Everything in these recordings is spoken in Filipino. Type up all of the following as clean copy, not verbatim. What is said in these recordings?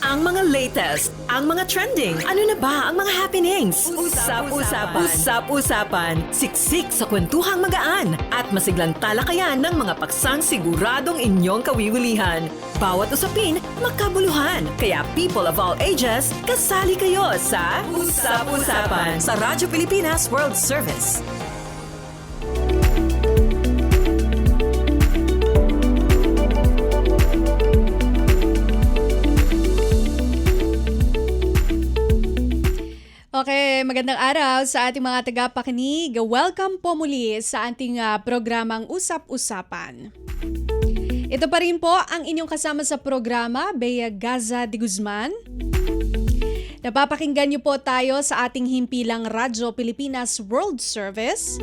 Ang mga latest, ang mga trending, ano na ba ang mga happenings? Usap-usapan. Usap-usapan. Siksik sa kwentuhang magaan at masiglang talakayan ng mga paksang siguradong inyong kawiwilihan. Bawat usapin, makabuluhan. Kaya people of all ages, kasali kayo sa Usap-usapan sa Radyo Pilipinas World Service. Okay, magandang araw sa ating mga tagapakinig. Welcome po muli sa ating programang Usap-Usapan. Ito pa rin po ang inyong kasama sa programa, Bea Gaza de Guzman. Napapakinggan niyo po tayo sa ating himpilang Radyo Pilipinas World Service.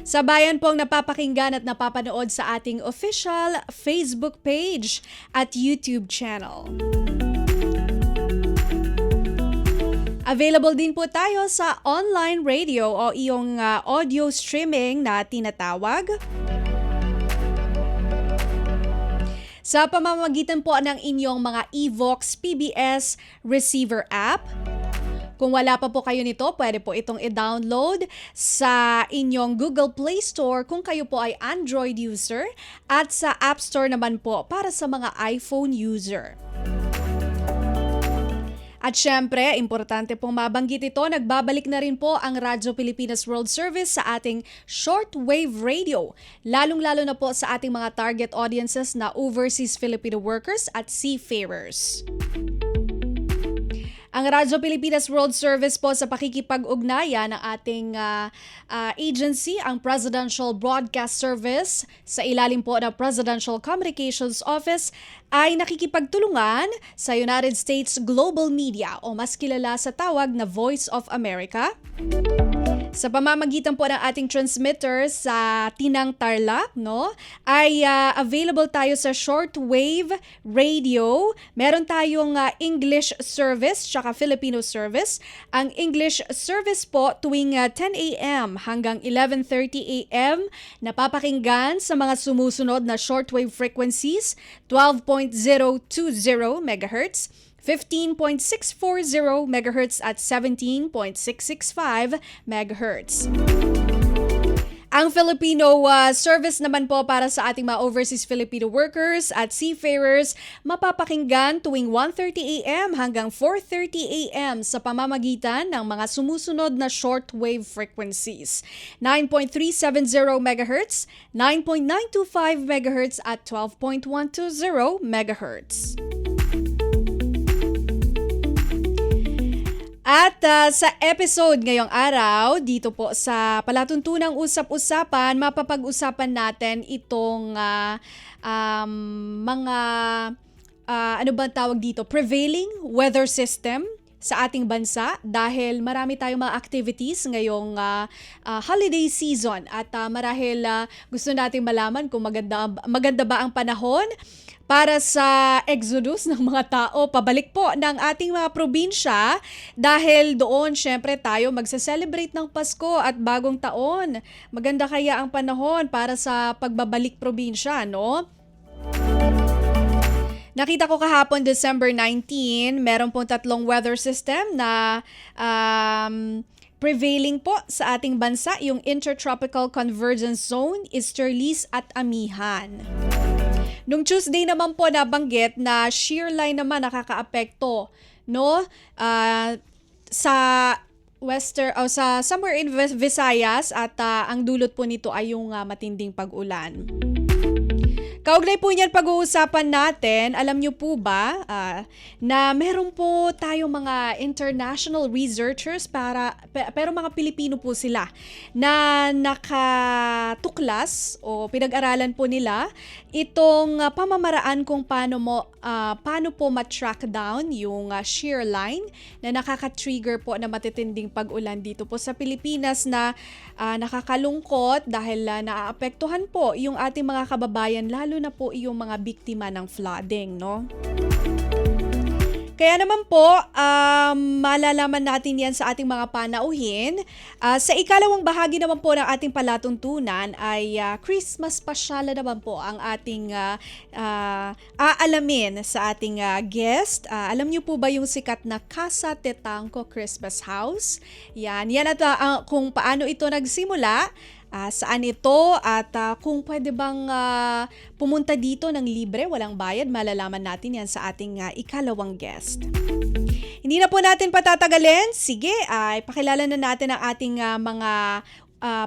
Sabayan pong napapakinggan at napapanood sa ating official Facebook page at YouTube channel. Available din po tayo sa online radio o iyong audio streaming na tinatawag. Sa pamamagitan po ng inyong mga Evox PBS receiver app. Kung wala pa po kayo nito, pwede po itong i-download sa inyong Google Play Store kung kayo po ay Android user at sa App Store naman po para sa mga iPhone user. At syempre, importante pong mabanggit ito, nagbabalik na rin po ang Radyo Pilipinas World Service sa ating shortwave radio, lalong-lalo na po sa ating mga target audiences na overseas Filipino workers at seafarers. Ang Radyo Pilipinas World Service po sa pakikipag-ugnayan ng ating agency, ang Presidential Broadcast Service, sa ilalim po ng Presidential Communications Office, ay nakikipagtulungan sa United States Global Media o mas kilala sa tawag na Voice of America. Sa pamamagitan po ng ating transmitter sa Tinang Tarlac, ay available tayo sa shortwave radio. Meron tayong English service tsaka Filipino service. Ang English service po tuwing 10 a.m. hanggang 11:30 a.m. napapakinggan sa mga sumusunod na shortwave frequencies, 12.020 MHz, 15.640 MHz at 17.665 MHz. Ang Filipino service naman po para sa ating mga overseas Filipino workers at seafarers mapapakinggan tuwing 1:30 a.m. hanggang 4:30 a.m. sa pamamagitan ng mga sumusunod na shortwave frequencies, 9.370 MHz, 9.925 MHz at 12.120 MHz. At sa episode ngayong araw, dito po sa palatuntunang usap-usapan, mapapag-usapan natin itong mga, ano ba tawag dito, prevailing weather system sa ating bansa dahil marami tayong mga activities ngayong holiday season at marahil gusto nating malaman kung maganda ba ang panahon para sa exodus ng mga tao pabalik po ng ating mga probinsya dahil doon syempre tayo magse-celebrate ng Pasko at Bagong Taon. Maganda kaya ang panahon para sa pagbabalik probinsya, no? Nakita ko kahapon December 19, meron pong tatlong weather system na prevailing po sa ating bansa, yung Intertropical Convergence Zone, Easterlies at Amihan. Nung Tuesday naman po nabanggit na shear line naman nakakaapekto, no? Sa sa somewhere in Visayas at ang dulot po nito ay yung matinding pag-ulan. Kaugnay po niyan pag-uusapan natin, alam niyo po ba na meron po tayong mga international researchers pero mga Pilipino po sila na nakatuklas o pinag-aralan po nila itong pamamaraan kung paano po ma-track down yung shear line na nakaka-trigger po na matitinding pag-ulan dito po sa Pilipinas na nakakalungkot dahil naaapektuhan po yung ating mga kababayan lalo na po yung mga biktima ng flooding, no? Kaya naman po, malalaman natin yan sa ating mga panauhin. Sa ikalawang bahagi naman po ng ating palatuntunan ay Christmas pasyala naman po ang ating aalamin sa ating guest. Alam niyo po ba yung sikat na Casa Tetangco Christmas House? Yan at kung paano ito nagsimula, saan ito at kung pwede bang pumunta dito ng libre, walang bayad, malalaman natin yan sa ating ikalawang guest. Hindi na po natin patatagalin. Sige, ipakilala na natin ang ating mga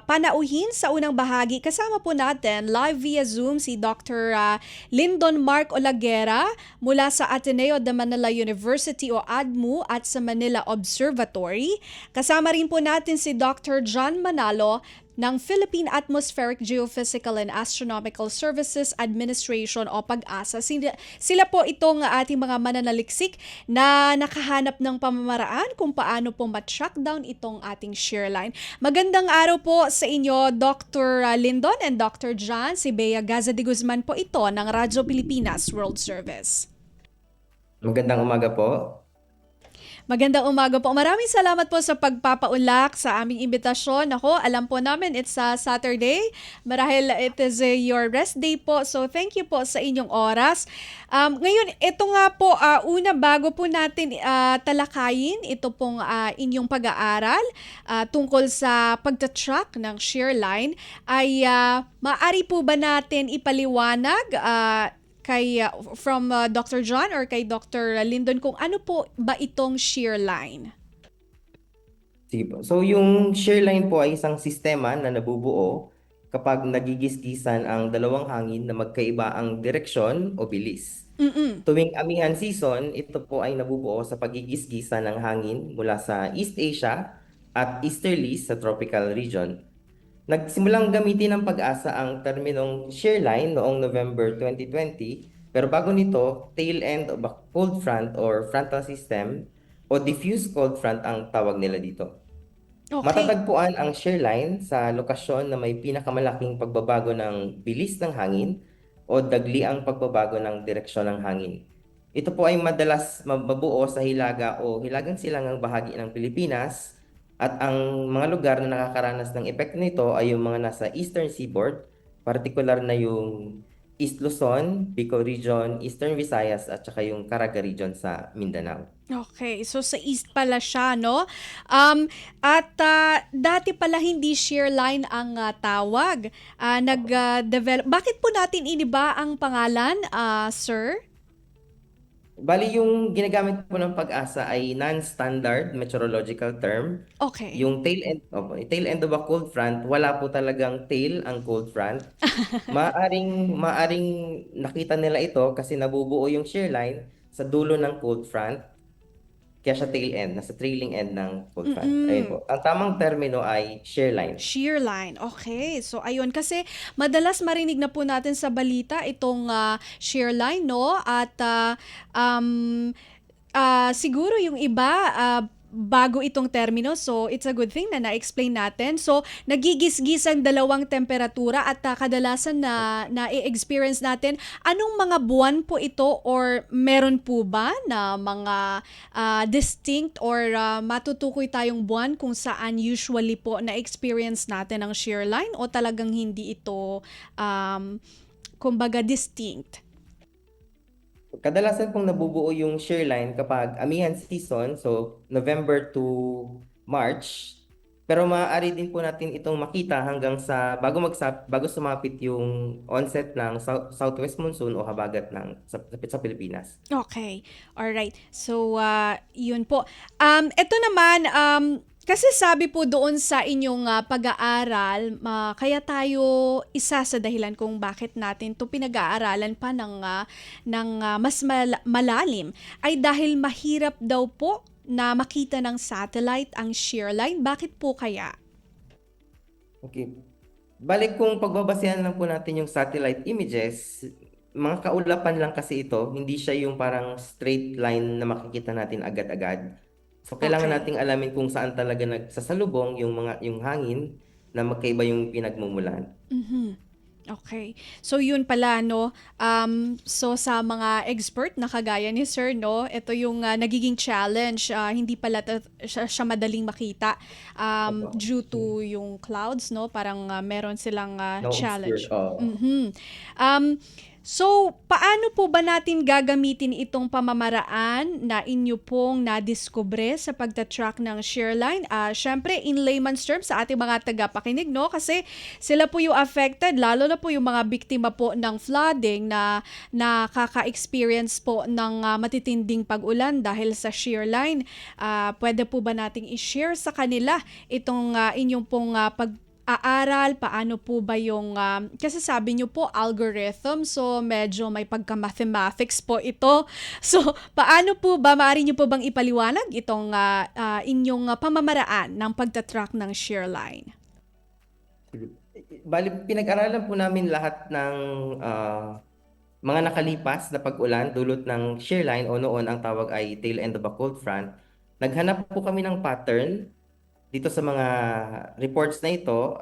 panauhin sa unang bahagi. Kasama po natin live via Zoom si Dr. Lyndon Mark Olaguera mula sa Ateneo de Manila University o ADMU at sa Manila Observatory. Kasama rin po natin si Dr. John Manalo ng Philippine Atmospheric Geophysical and Astronomical Services Administration o PAGASA. Sila po itong ating mga mananaliksik na nakahanap ng pamamaraan kung paano po ma-trackdown itong ating shearline. Magandang araw po sa inyo, Dr. Lyndon and Dr. John. Si Bea Gaza de Guzman po ito ng Radyo Pilipinas World Service. Magandang umaga po. Magandang umaga po. Maraming salamat po sa pagpapaulak sa aming imbitasyon. Ako, alam po namin it's Saturday. Marahil it is your rest day po. So thank you po sa inyong oras. Ngayon, ito nga po, bago po natin talakayin ito pong inyong pag-aaral tungkol sa pagtatrack ng shearline, ay maaari po ba natin ipaliwanag from Dr. John or kay Dr. Lyndon kung ano po ba itong shearline? Sige po. So yung shearline po ay isang sistema na nabubuo kapag nagigisgisan ang dalawang hangin na magkaiba ang direksyon o bilis. Tuwing amihan season, ito po ay nabubuo sa pagigisgisan ng hangin mula sa East Asia at easterlies sa tropical region. Nagsimulang gamitin ng PAGASA ang terminong shearline noong November 2020, pero bago nito, tail end of a cold front or frontal system o diffuse cold front ang tawag nila dito. Okay. Matatagpuan ang shearline sa lokasyon na may pinakamalaking pagbabago ng bilis ng hangin o dagliang pagbabago ng direksyon ng hangin. Ito po ay madalas mabuo sa hilaga o hilagang silangang bahagi ng Pilipinas. At ang mga lugar na nakakaranas ng epekto nito ay yung mga nasa Eastern Seaboard, partikular na yung East Luzon, Bicol Region, Eastern Visayas at saka yung Caraga Region sa Mindanao. Okay, so sa east pala siya, no? Dati pala hindi shearline ang tawag. Nag-develop. Bakit po natin iniba ang pangalan, sir? Bali, yung ginagamit po ng PAGASA ay non-standard meteorological term. Okay. Yung tail end of a cold front, wala po talagang tail ang cold front. Maaring nakita nila ito kasi nabubuo yung shearline sa dulo ng cold front. Kaya siya tail end, nasa trailing end ng cold front. Ayun po. Ang tamang termino ay shearline. Shearline. Okay. So, ayun. Kasi madalas marinig na po natin sa balita itong shearline, no? At siguro yung iba, bago itong termino. So, it's a good thing na na-explain natin. So, nagigisgis ang dalawang temperatura at kadalasan na na-experience natin. Anong mga buwan po ito or meron po ba na mga distinct or matutukoy tayong buwan kung saan usually po na-experience natin ang shearline o talagang hindi ito kumbaga distinct? Kadalasan pong nabubuo yung shearline kapag amihan season, so November to March. Pero maaari din po natin itong makita hanggang sa bago sumapit yung onset ng southwest monsoon o habagat sa Pilipinas. Okay. All right. So, yun po. Ito naman, kasi sabi po doon sa inyong pag-aaral, kaya tayo isa sa dahilan kung bakit natin to pinag-aaralan pa ng mas malalim ay dahil mahirap daw po na makita ng satellite ang shearline. Bakit po kaya? Okay. Balik kung pagbabasehan lang po natin yung satellite images, mga kaulapan lang kasi ito, hindi siya yung parang straight line na makikita natin agad-agad. So kailangan nating alamin kung saan talaga nagsasalubong yung hangin na magkaiba yung pinagmumulan. Okay. So yun pala no. So sa mga expert na kagaya ni Sir no, ito yung nagiging challenge. Hindi pala siya madaling makita Opo. due to yung clouds no, parang meron silang No obscure. challenge. Mhm. Um So, paano po ba natin gagamitin itong pamamaraan na inyo pong nadiskubre sa pagta-track ng Shareline? Syempre, in layman's terms, sa ating mga tagapakinig, no? Kasi sila po yung affected, lalo na po yung mga biktima po ng flooding na nakaka-experience po ng matitinding pag-ulan dahil sa Shareline. Pwede po ba nating i-share sa kanila itong inyong pong aaral, paano po ba yung, kasi sabi nyo po algorithm, so medyo may pagka-mathematics po ito. So, paano po ba, maaari nyo po bang ipaliwanag itong inyong pamamaraan ng pagtatrack ng Shareline? Bali, pinag-aralan po namin lahat ng mga nakalipas na pag-ulan dulot ng shearline o noon ang tawag ay tail end of a cold front. Naghanap po kami ng pattern dito sa mga reports na ito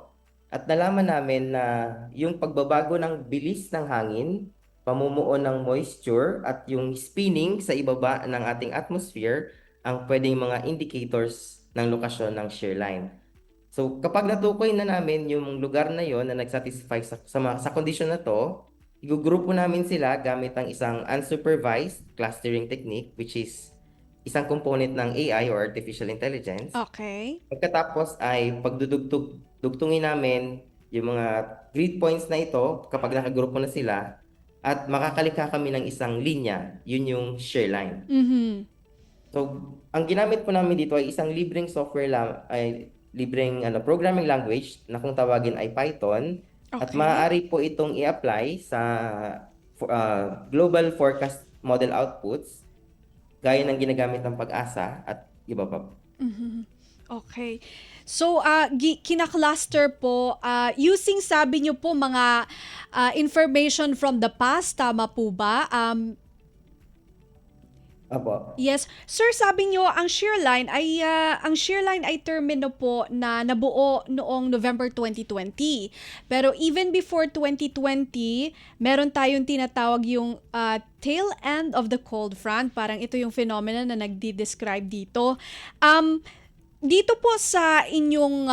at nalaman namin na yung pagbabago ng bilis ng hangin, pamumuo ng moisture at yung spinning sa ibaba ng ating atmosphere ang pwedeng mga indicators ng lokasyon ng shear line. So kapag natukoy na namin yung lugar na yon na nagsatisfy sa condition na to, igugrupo namin sila gamit ang isang unsupervised clustering technique which is isang component ng AI or artificial intelligence. Okay. Pagkatapos ay pagdudugtungin namin yung mga grid points na ito kapag nakagrupo na sila at makakalikha kami ng isang linya, yun yung shear line. Mhm. So, ang ginamit po namin dito ay isang libreng libreng programming language na kung tawagin ay Python at Okay. maaari po itong i-apply sa global forecast model outputs gaya ng ginagamit ng Pag-asa at iba pa. Okay. So, kina-cluster po, using sabi nyo po mga information from the past, tama po ba? Apo. Yes. Sir, sabi nyo, ang Shearline ay termino po na nabuo noong November 2020. Pero even before 2020, meron tayong tinatawag yung tail end of the cold front. Parang ito yung phenomenon na nagdi-describe dito. Dito po sa inyong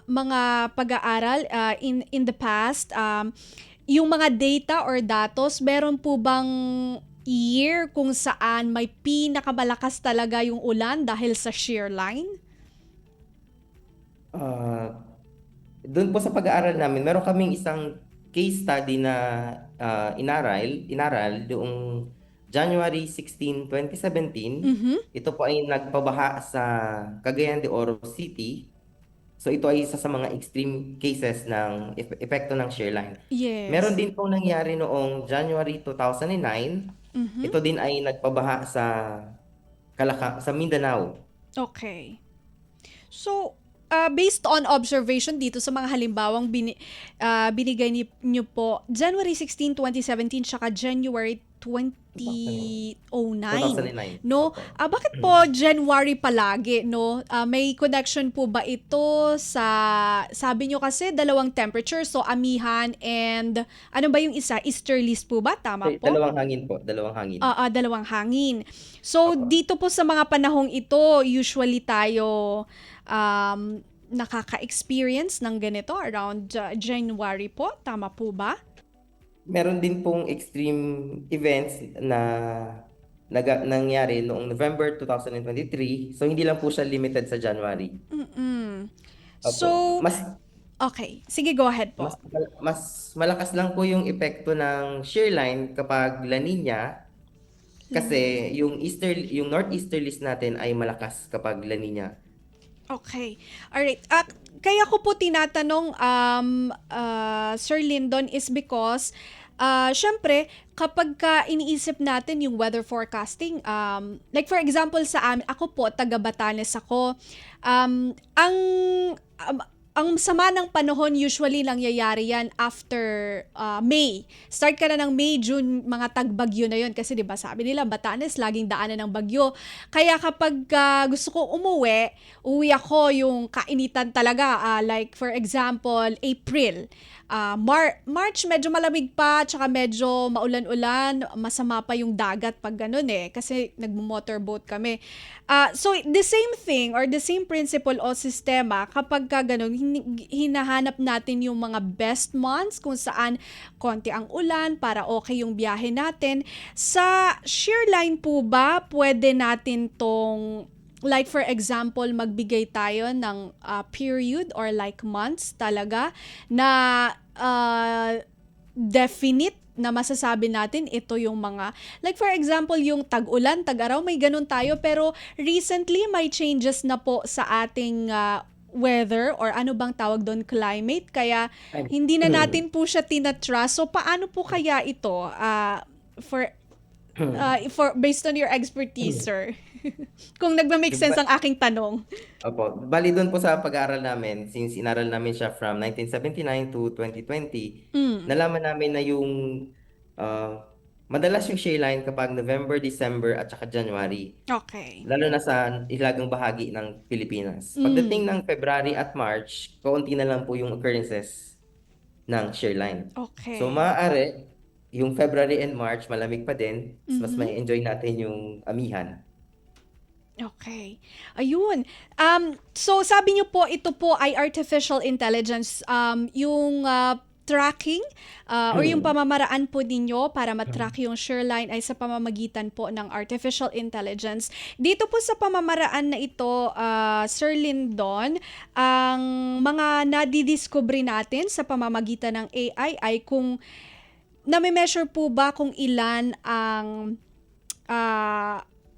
mga pag-aaral in the past, yung mga data or datos, meron po bang year kung saan may pinakamalakas talaga yung ulan dahil sa shear line? Doon po sa pag-aaral namin, meron kaming isang case study na inaral noong January 16, 2017. Ito po ay nagpabaha sa Cagayan de Oro City. So ito ay isa sa mga extreme cases ng epekto ng shear line. Yes. Meron din pong nangyari noong January 2009. Ito din ay nagpabaha sa Mindanao. Okay. So, based on observation dito sa mga halimbawang binigay niyo po, January 16, 2017, tsaka January 2009. 2009. No? Opo. Bakit po January palagi, no? May connection po ba ito sa, sabi nyo kasi, dalawang temperature, so amihan and, ano ba yung isa? Easterlies po ba? Tama po? Dalawang hangin po, dalawang hangin. Dalawang hangin. So, Opo. dito po sa mga panahong ito, usually tayo nakaka-experience ng ganito around January po. Tama po ba? Meron din pong extreme events na nangyari noong November 2023. So hindi lang po siya limited sa January. Opo. So, Mas okay. Sige, go ahead po. mas malakas lang po yung epekto ng shear line kapag La Nina kasi yung northeasterlies natin ay malakas kapag La Nina. Okay. Alright. Kaya ko po tinatanong, Sir Lyndon, is because, syempre, kapag iniisip natin yung weather forecasting, like for example sa amin, ako po, taga Batanes ako, ang ang sama ng panahon usually nangyayari yan after May. Start ka na ng May, June, mga tagbagyo na yun. Kasi 'di ba sabi nila, Batanes laging daanan ng bagyo. Kaya kapag gusto ko uwi ako yung kainitan talaga. Like for example, April. March medyo malamig pa, tsaka medyo maulan-ulan, masama pa yung dagat pag ganun kasi nagmo-motorboat kami. So the same thing or the same principle o sistema kapag ka ganun, hinahanap natin yung mga best months kung saan konti ang ulan para okay yung biyahe natin. Sa Shearline po ba, pwede natin tong like for example, magbigay tayo ng period or like months talaga na definite na masasabi natin ito yung mga like for example yung tag-ulan, tag-araw, may ganun tayo pero recently may changes na po sa ating weather or ano bang tawag doon, climate, kaya hindi na natin po siya tinatrust. So paano po kaya ito for based on your expertise, sir? Kung nagma-make sense ang aking tanong. Opo. Bali doon po sa pag-aaral namin, since inaral namin siya from 1979 to 2020, nalaman namin na yung madalas yung Shearline kapag November, December at saka January. Okay. Lalo na sa hilagang bahagi ng Pilipinas. Pagdating ng February at March, kaunti na lang po yung occurrences ng Shearline. Okay. So maaari, yung February and March, malamig pa din. Mas may enjoy natin yung amihan. Okay. Ayun. So sabi niyo po ito po ay artificial intelligence, yung tracking or yung pamamaraan po ninyo para matrack yung Shearline ay sa pamamagitan po ng artificial intelligence. Dito po sa pamamaraan na ito, Sir Lyndon, ang mga nadidiscovery natin sa pamamagitan ng AI ay kung nami-measure po ba kung ilan ang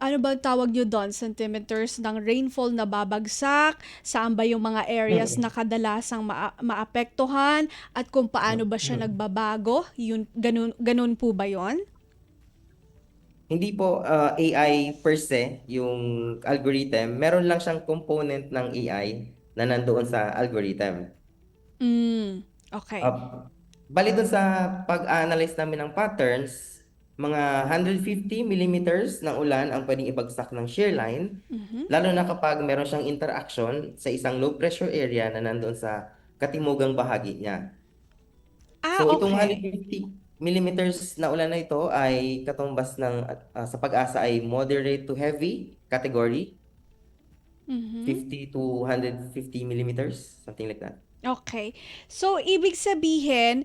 ano ba tawag nyo doon? Centimeters ng rainfall na babagsak? Saan ba yung mga areas na kadalasang maapektuhan? At kung paano ba siya nagbabago? Yun, ganun po ba yon? Hindi po AI per se, yung algorithm. Meron lang siyang component ng AI na nandoon sa algorithm. Okay. Bali doon sa pag-analyze namin ng patterns, mga 150 millimeters ng ulan ang pwedeng ibagsak ng Shearline, lalo na kapag meron siyang interaction sa isang low pressure area na nandoon sa katimugang bahagi niya. So itong Okay. 150 millimeters na ulan na ito ay katumbas ng sa pag-asa ay moderate to heavy category, 50 to 150 millimeters, something like that. Okay. So, ibig sabihin,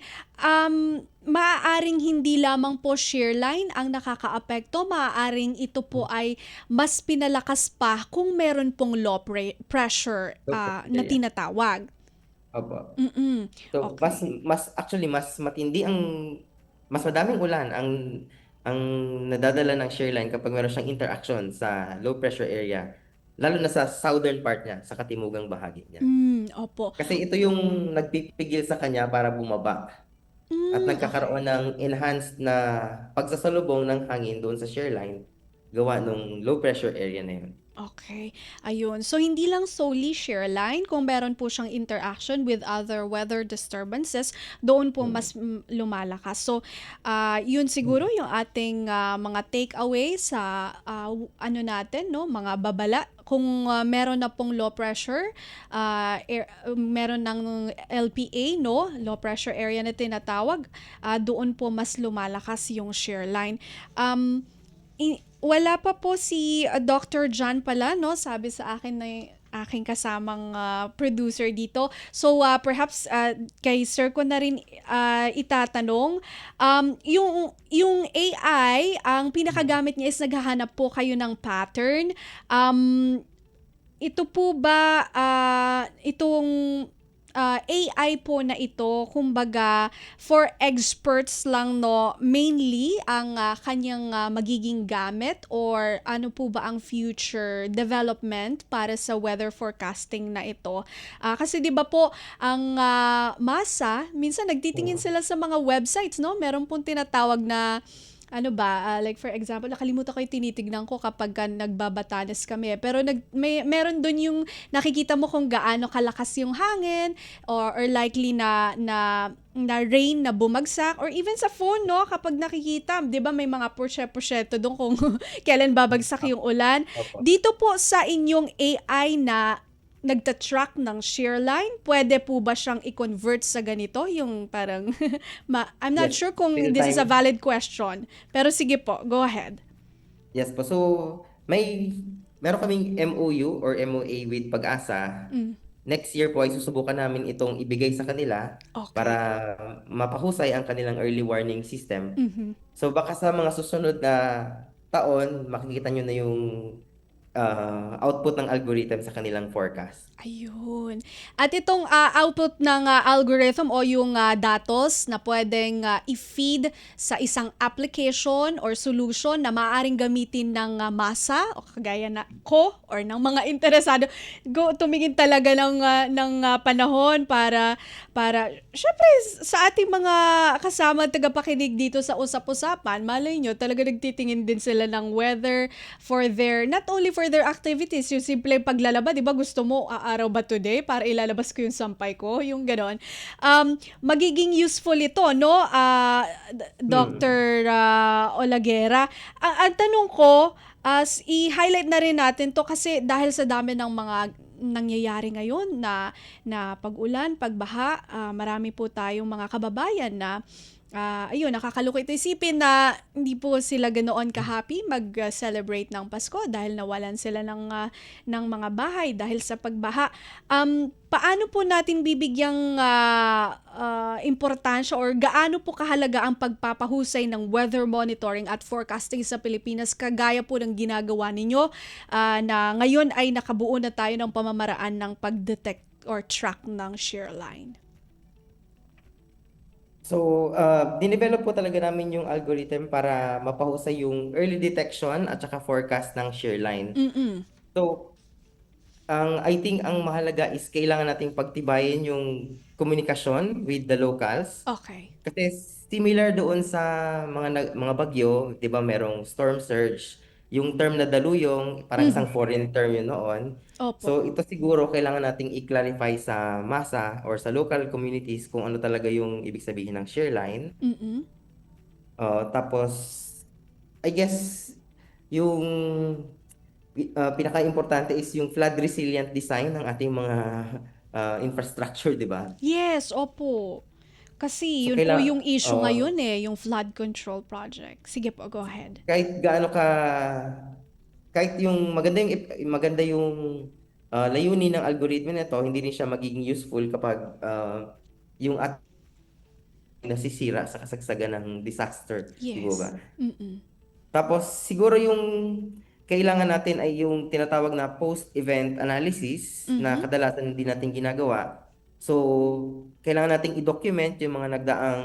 maaaring hindi lamang po Shearline ang nakakaapekto, maaaring ito po ay mas pinalakas pa kung meron pong low pressure Low na pressure, yeah. tinatawag. Opo. Mm-mm. So Okay. mas matindi mas madaming ulan ang nadadala ng Shearline kapag meron siyang interaction sa low pressure area, lalo na sa southern part niya, sa katimugang bahagi niya. Opo. Kasi ito yung nagpipigil sa kanya para bumaba at Okay. nagkakaroon ng enhanced na pagsasalubong ng hangin doon sa Shearline gawa nung low pressure area na yun. Okay. Ayun. So, hindi lang solely Shearline, kung meron po siyang interaction with other weather disturbances, doon po mas lumalakas. So, yun siguro yung ating mga takeaway sa ano natin, no, mga babala. Kung meron na pong low pressure, meron ng LPA, no, low pressure area na tinatawag, doon po mas lumalakas yung Shearline. Wala pa po si Dr. John pala, no? Sabi sa akin na aking kasamang producer dito. So, perhaps kay Sir ko na rin itatanong, yung AI, ang pinakagamit niya is naghahanap po kayo ng pattern. Ito po ba, itong AI po na ito, kumbaga, for experts lang, no, mainly ang kanyang magiging gamit, or ano po ba ang future development para sa weather forecasting na ito? Kasi 'di ba po ang masa, minsan nagtitingin sila sa mga websites, no? Meron pong tinatawag na ano ba, like for example, nakalimutan ko yung tinitignan ko kapag nagbabatanes kami. Pero meron dun yung nakikita mo kung gaano kalakas yung hangin or likely na rain na bumagsak or even sa phone, no? Kapag nakikita, 'di ba may mga porsye-porsyeto doon kung kailan babagsak yung ulan. Opo. Dito po sa inyong AI na nagta-track ng shear line, pwede po ba siyang i-convert sa ganito? Yung parang, I'm not Yes, sure kung real this is a time. valid question. Pero sige po, go ahead. Yes po. So, meron kaming MOU or MOA with Pag-asa. Next year po ay susubukan namin itong ibigay sa kanila para Okay. mapahusay ang kanilang early warning system. So, baka sa mga susunod na taon, makikita nyo na yung output ng algorithm sa kanilang forecast. Ayun. At itong output ng algorithm o yung datos na pwedeng i-feed sa isang application or solution na maaaring gamitin ng masa o kagaya na ko or ng mga interesado, tumingin talaga ng panahon para syempre sa ating mga kasama at tagapakinig dito sa usap-usapan, malay nyo talaga nagtitingin din sila ng weather for their, not only for their activities, yung simple paglalaba, di ba gusto mo araw ba today para ilalabas ko yung sampay ko, yung ganon. Magiging useful ito, no, Dr. Olagera. Ang tanong ko, i-highlight na rin natin to kasi dahil sa dami ng mga nangyayari ngayon na pag-ulan, pagbaha, marami po tayong mga kababayan na ayun, nakakalungkot isipin na hindi po sila ganoon ka-happy mag-celebrate ng Pasko dahil nawalan sila ng mga bahay dahil sa pagbaha. Paano po natin bibigyang importansya or gaano po kahalaga ang pagpapahusay ng weather monitoring at forecasting sa Pilipinas kagaya po ng ginagawa ninyo na ngayon ay nakabuo na tayo ng pamamaraan ng pag-detect or track ng shear line? So, dinevelop po talaga namin yung algorithm para mapahusay yung early detection at saka forecast ng shear line. So, I think ang mahalaga is kailangan nating pagtibayin yung komunikasyon with the locals. Okay. Kasi similar doon sa mga bagyo, 'di ba, merong storm surge. Yung term na daluyong, parang isang foreign term yun noon. Opo. So ito siguro kailangan nating i-clarify sa masa or sa local communities kung ano talaga yung ibig sabihin ng shear line. Tapos I guess yung pinaka-importante is yung flood resilient design ng ating mga infrastructure, 'di ba? Yes, opo. Kasi So yun po yung kailangan issue ngayon yung flood control project. Sige po, go ahead. kahit gaano ka kahit yung maganda yung layunin ng algorithm nito, hindi rin siya magiging useful kapag yung at nasisira sa kasagsagan ng disaster, di ba? Yes. Tapos siguro yung kailangan natin ay yung tinatawag na post-event analysis na kadalasan hindi natin ginagawa. So, kailangan nating i-document yung mga nagdaang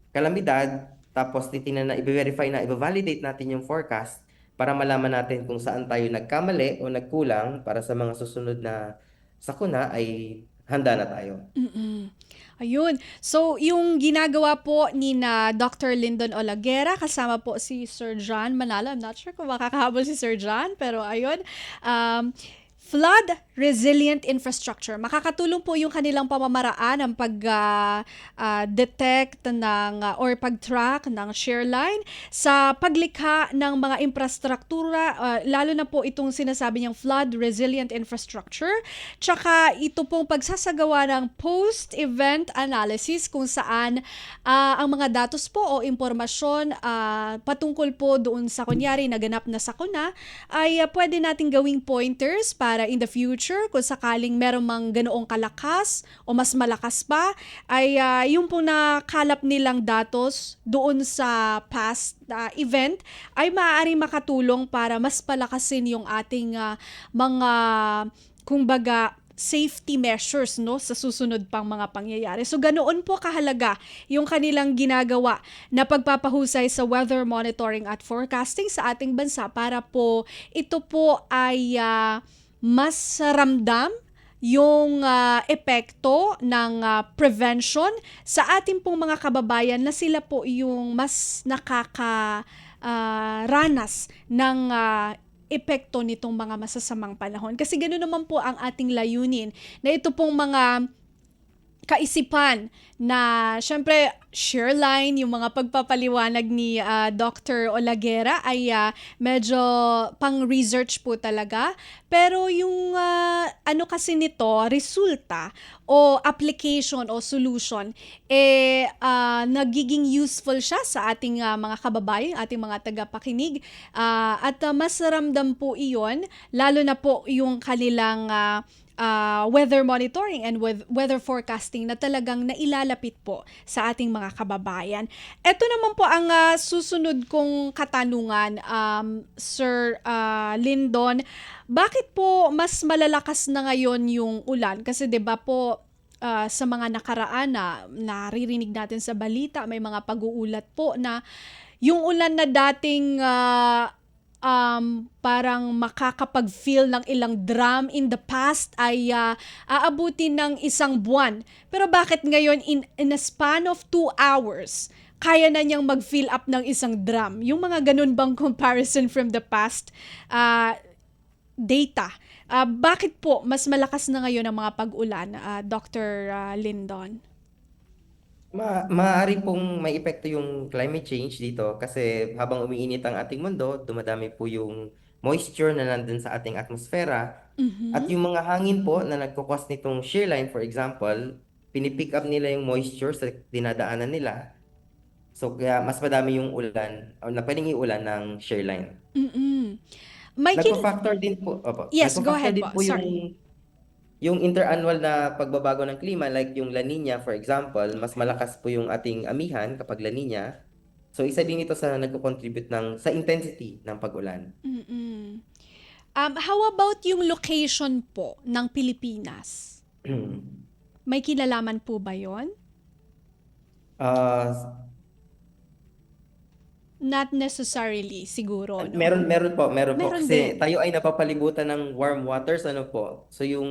kalamidad, tapos titingnan na i-verify na i-validate natin yung forecast para malaman natin kung saan tayo nagkamali o nagkulang para sa mga susunod na sakuna ay handa na tayo. Ayun. So, yung ginagawa po ni na Dr. Lyndon Olagera, kasama po si Sir John Manalo. I'm not sure kung makakahabol si Sir John, pero ayun. Flood resilient infrastructure. Makakatulong po yung kanilang pamamaraan ng pag-detect or pag-track ng shear line sa paglikha ng mga infrastruktura, lalo na po itong sinasabi niyang flood resilient infrastructure. Tsaka ito pong pagsasagawa ng post-event analysis kung saan ang mga datos po o impormasyon patungkol po doon sa kunyari naganap na sakuna ay pwede nating gawing pointers para in the future kung sakaling meron mang ganoong kalakas o mas malakas pa ay yung po nakalap nilang datos doon sa past event ay maaaring makatulong para mas palakasin yung ating mga kumbaga safety measures no sa susunod pang mga pangyayari. So ganoon po kahalaga yung kanilang ginagawa na pagpapahusay sa weather monitoring at forecasting sa ating bansa para po ito po ay mas ramdam yung epekto ng prevention sa ating pong mga kababayan na sila po yung mas ranas ng epekto nitong mga masasamang panahon. Kasi gano'n naman po ang ating layunin na ito pong mga kaisipan na syempre Shareline, yung mga pagpapaliwanag ni Dr. Olagera ay medyo pang-research po talaga. Pero yung ano kasi nito, resulta o application o solution, nagiging useful siya sa ating mga kababayan, ating mga tagapakinig. At mas ramdam po iyon, lalo na po yung kanilang weather monitoring and weather forecasting na talagang nailalapit po sa ating mga kababayan. Ito naman po ang susunod kong katanungan, Sir Lyndon. Bakit po mas malalakas na ngayon yung ulan? Kasi 'di ba po sa mga nakaraan na naririnig natin sa balita, may mga pag-uulat po na yung ulan na dating parang makakapag-fill ng ilang drum in the past ay aabutin ng 1 buwan. Pero bakit ngayon in a span of 2 hours, kaya na niyang mag-fill up ng 1 drum? Yung mga ganun bang comparison from the past data? Bakit po mas malakas na ngayon ang mga pag-ulan, Dr. Lyndon? Maaari pong may epekto yung climate change dito kasi habang umiinit ang ating mundo, dumadami po yung moisture na nandun sa ating atmosfera. At yung mga hangin po na nagkukos nitong shear line, for example, pinipick up nila yung moisture sa dinadaanan nila. So kaya mas madami yung ulan o na pwedeng iulan ng shear line. Mm-mm. May Nagpa-factor din po, opo, Yes, go nagpa-factor ahead din po. po Sorry. yung interannual na pagbabago ng klima, like yung La Nina, for example, mas malakas po yung ating amihan kapag La Nina. So, isa din ito sa nagko-contribute sa intensity ng pag-ulan. Mm-mm. How about yung location po ng Pilipinas? May kinalaman po ba yon? Ah, Not necessarily, siguro, no? meron po. Meron Kasi din. tayo ay napapalibutan ng warm waters, ano po. So, yung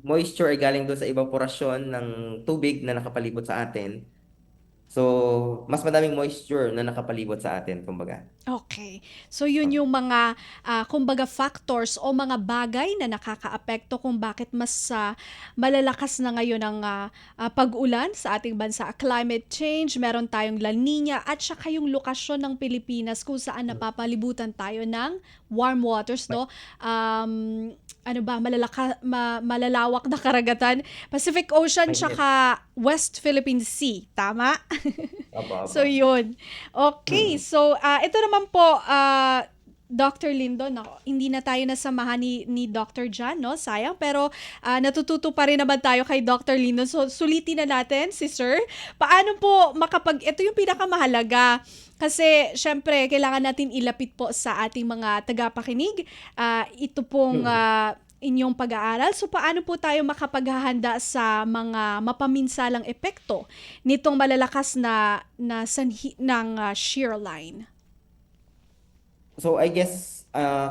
moisture ay galing doon sa evaporasyon ng tubig na nakapalibot sa atin. So, mas madaming moisture na nakapalibot sa atin, kumbaga. Okay. So yun yung mga kumbaga factors o mga bagay na nakakaapekto kung bakit mas malalakas na ngayon ang pag-ulan sa ating bansa. Climate change, meron tayong La Nina at saka yung lokasyon ng Pilipinas kung saan napapalibutan tayo ng warm waters, no? Ano ba, malalawak na karagatan, Pacific Ocean Mainit. tsaka West Philippine Sea, tama? Opo, So opo. yun. Okay, so ito naman po, Dr. Lyndon, no, hindi na tayo nasamahan ni Dr. Jan, no? Sayang, pero natututo pa rin naman tayo kay Dr. Lyndon. So sulitin na natin si Sir. Paano po ito yung pinakamahalaga. Kasi syempre, kailangan natin ilapit po sa ating mga tagapakinig. Ito pong inyong pag-aaral. So paano po tayo makapaghahanda sa mga mapaminsalang epekto nitong malalakas na sanhi ng shear line? So I guess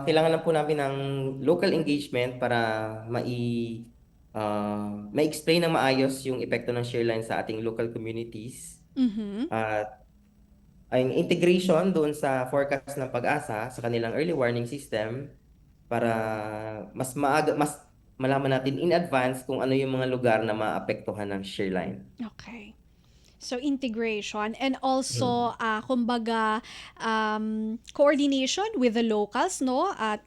kailangan lang po namin ng local engagement para ma-explain ng maayos yung epekto ng share line sa ating local communities. Mhm. At ang integration doon sa forecast ng pag-asa sa kanilang early warning system para mas malaman natin in advance kung ano yung mga lugar na maapektuhan ng share line. Okay. So integration and also kumbaga coordination with the locals, no, at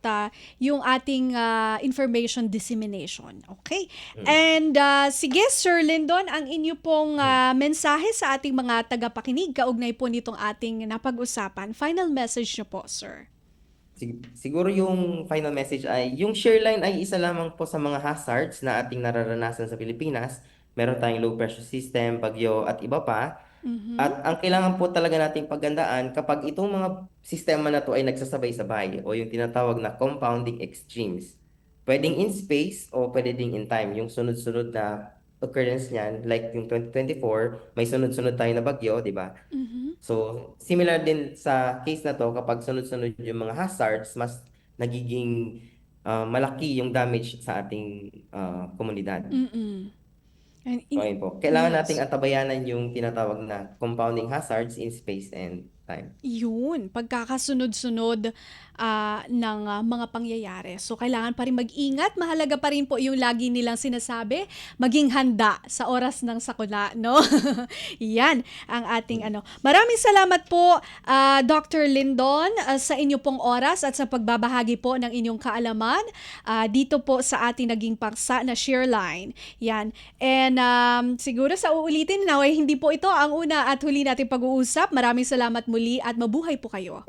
yung ating information dissemination. Okay. And sige, Sir Lyndon, ang inyo pong mensahe sa ating mga tagapakinig kaugnay po nitong ating napag-usapan. Final message nyo po, sir. Siguro yung final message ay, yung share line ay isa lamang po sa mga hazards na ating nararanasan sa Pilipinas. Meron tayong low pressure system, bagyo at iba pa. At ang kailangan po talaga nating paggandaan kapag itong mga sistema na to ay nagsasabay-sabay o yung tinatawag na compounding extremes. Pwedeng in space o pwede ding in time. Yung sunod-sunod na occurrence niyan, like yung 2024, may sunod-sunod tayo na bagyo, di ba? So, similar din sa case na to, kapag sunod-sunod yung mga hazards, mas nagiging malaki yung damage sa ating komunidad. Mm-mm. And So, ayun po. Kailangan yes. nating antabayanan yung tinatawag na compounding hazards in space and time. Yun, pagkakasunod-sunod ng mga pangyayari. So, kailangan pa rin mag-ingat. Mahalaga pa rin po yung lagi nilang sinasabi, maging handa sa oras ng sakuna, no? Yan ang ating ano. Maraming salamat po, Dr. Lindon, sa inyo pong oras at sa pagbabahagi po ng inyong kaalaman dito po sa ating naging paksa na Shearline. Yan. And siguro sa uulitin, naway hindi po ito ang una at huli nating pag-uusap. Maraming salamat muli at mabuhay po kayo.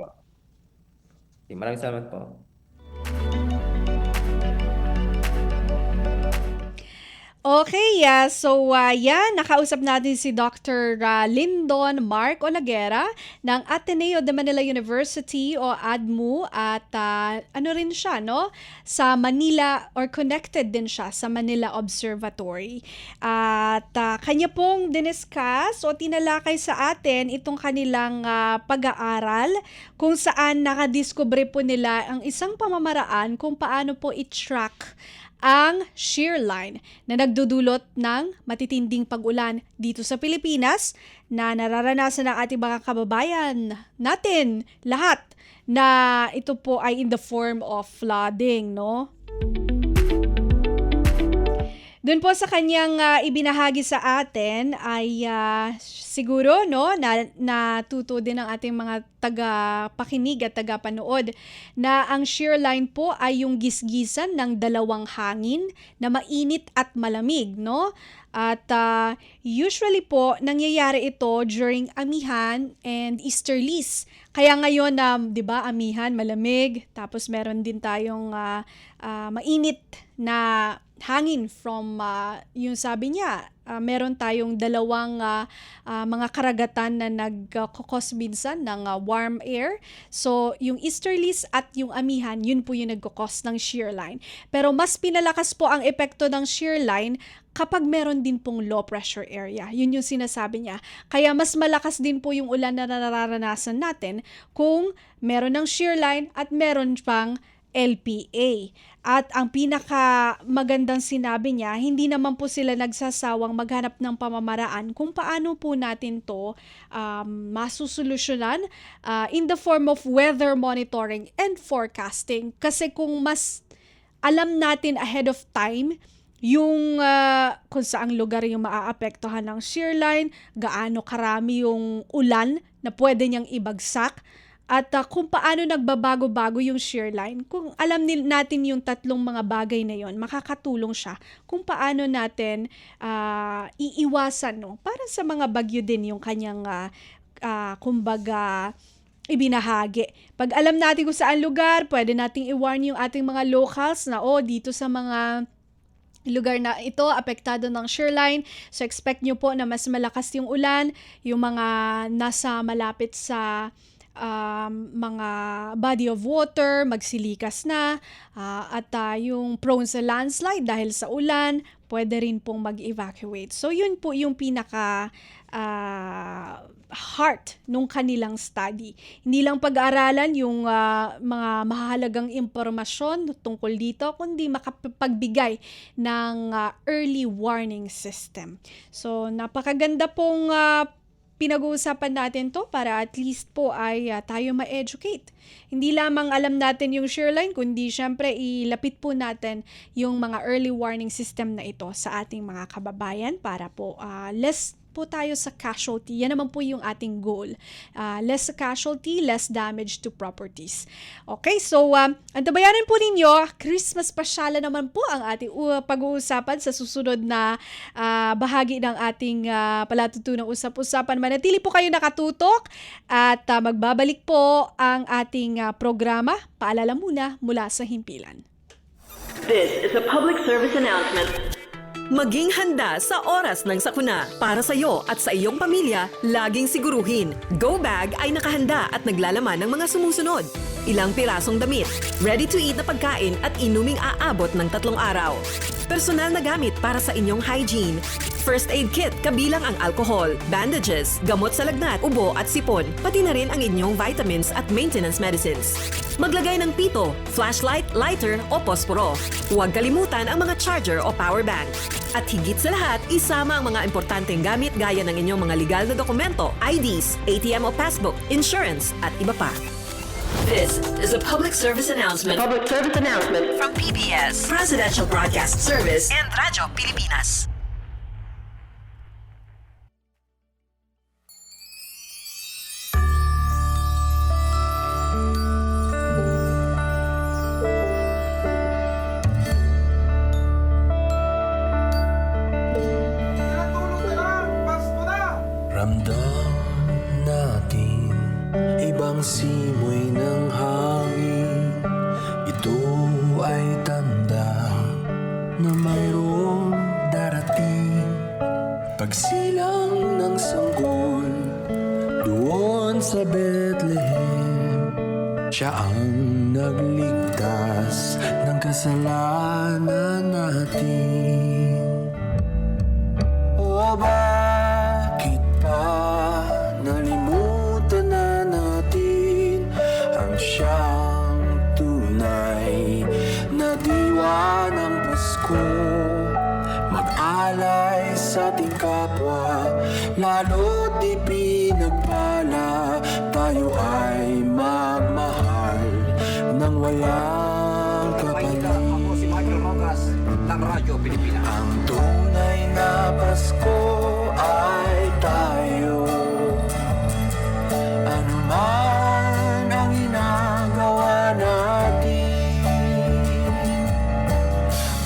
Okay, maraming salamat po. Okay, so yan, nakausap natin si Dr. Lindon Mark Olaguera ng Ateneo de Manila University o ADMU at ano rin siya, no? Sa Manila or connected din siya sa Manila Observatory. At kanya pong diniscuss o tinalakay sa atin itong kanilang pag-aaral kung saan nakadiskubre po nila ang isang pamamaraan kung paano po i-track ang shear line na nagdudulot ng matitinding pag-ulan dito sa Pilipinas na nararanasan ng ating mga kababayan natin lahat na ito po ay in the form of flooding, no? Doon po sa kanyang ibinahagi sa atin ay siguro no natuto din ng ating mga taga-pakinig at taga-panood na ang shear line po ay yung gisgisan ng dalawang hangin na mainit at malamig, no? At usually po nangyayari ito during amihan and easterlies. Kaya ngayon 'di ba, amihan malamig, tapos meron din tayong mainit na hangin from yung sabi niya meron tayong dalawang mga karagatan na nagkokos minsan ng warm air. So yung easterlies at yung amihan, yun po yung nagkokos ng shear line. Pero mas pinalakas po ang epekto ng shear line kapag meron din pong low pressure area. Yun yung sinasabi niya. Kaya mas malakas din po yung ulan na nararanasan natin kung meron ng shear line at meron pang LPA. At ang pinaka magandang sinabi niya, hindi naman po sila nagsasawang maghanap ng pamamaraan kung paano po natin to masusolusyonan in the form of weather monitoring and forecasting. Kasi kung mas alam natin ahead of time yung kung saang lugar yung maaapektuhan ng shear line, gaano karami yung ulan na pwede niyang ibagsak, at kung paano nagbabago-bago yung shear line, kung alam natin yung tatlong mga bagay na yon, makakatulong siya kung paano natin iiwasan, no? Para sa mga bagyo din yung kanyang kumbaga ibinahagi. Pag alam natin kung saan lugar, pwede nating i-warn yung ating mga locals na dito sa mga lugar na ito apektado ng shear line. So expect nyo po na mas malakas yung ulan, yung mga nasa malapit sa mga body of water, magsilikas na, at yung prone sa landslide dahil sa ulan, pwede rin pong mag-evacuate. So yun po yung pinaka heart nung kanilang study. Hindi lang pag-aaralan yung mga mahalagang impormasyon tungkol dito, kundi makapagbigay ng early warning system. So napakaganda pong pinag-uusapan natin to para at least po ay tayo ma-educate. Hindi lamang alam natin yung shear line, kundi syempre ilapit po natin yung mga early warning system na ito sa ating mga kababayan para po less po tayo sa casualty. Yan naman po yung ating goal. Less casualty, less damage to properties. Okay, so antabayanan po ninyo, Christmas pasyala naman po ang ating pag-uusapan sa susunod na bahagi ng ating palatutunang usap-usapan. Manatili po kayo nakatutok at magbabalik po ang ating programa. Paalala muna mula sa himpilan. This is a public service announcement. Maging handa sa oras ng sakuna. Para sa iyo at sa iyong pamilya, laging siguruhin. Go Bag ay nakahanda at naglalaman ng mga sumusunod. Ilang pirasong damit, ready-to-eat na pagkain at inuming aabot ng 3 araw. Personal na gamit para sa inyong hygiene. First aid kit kabilang ang alcohol, bandages, gamot sa lagnat, ubo at sipon, pati na rin ang inyong vitamins at maintenance medicines. Maglagay ng pito, flashlight, lighter o posporo. Huwag kalimutan ang mga charger o power bank. At higit sa lahat, isama ang mga importanteng gamit gaya ng inyong mga legal na dokumento, IDs, ATM o passbook, insurance at iba pa. This is a public service announcement Public service announcement. from PBS, Presidential Broadcast Service and Radyo Pilipinas. Ramdam natin ibang simoy ng hangin. Ito ay tanda na mayroong darating. Pagsilang ng sanggol doon sa Bethlehem, siya ang nagligtas ng kasalanan natin. O bakit pa nalimutan na natin ang siyang tunay na diwa ng Pasko? Mag-alay sa ating kapwa, lalo't di pinagpala. Tayo ay magmahal ng walang kapalit. Ang tunay na Pasko ay tayo. Ano man ang ginagawa natin,